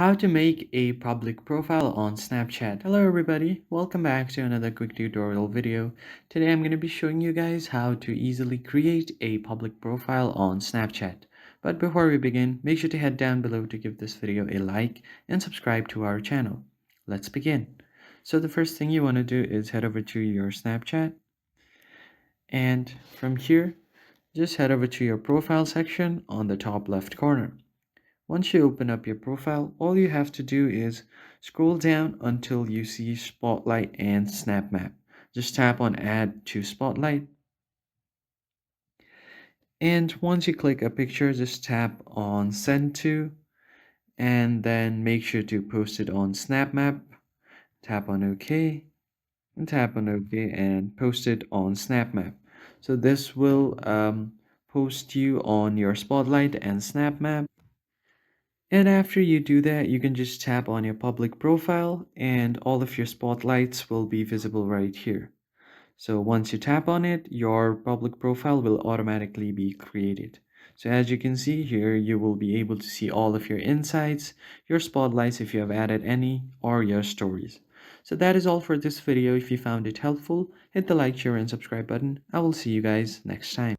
How to make a public profile on Snapchat. Hello everybody, welcome back to another quick tutorial video. Today I'm going to be showing you guys how to easily create a public profile on Snapchat. But before we begin, make sure to head down below to give this video a like and subscribe to our channel. Let's begin. So the first thing you want to do is head over to your Snapchat, and from here just head over to your profile section on the top left corner. Once you open up your profile, all you have to do is scroll down until you see Spotlight and Snap Map. Just tap on Add to Spotlight. And once you click a picture, just tap on Send to, and then make sure to post it on Snap Map. Tap on OK, and tap on OK, and post it on Snap Map. So this will post you on your Spotlight and Snap Map. And after you do that, you can just tap on your public profile and all of your spotlights will be visible right here. So once you tap on it, your public profile will automatically be created. So as you can see here, you will be able to see all of your insights, your spotlights if you have added any, or your stories. So that is all for this video. If you found it helpful, hit the like, share, and subscribe button. I will see you guys next time.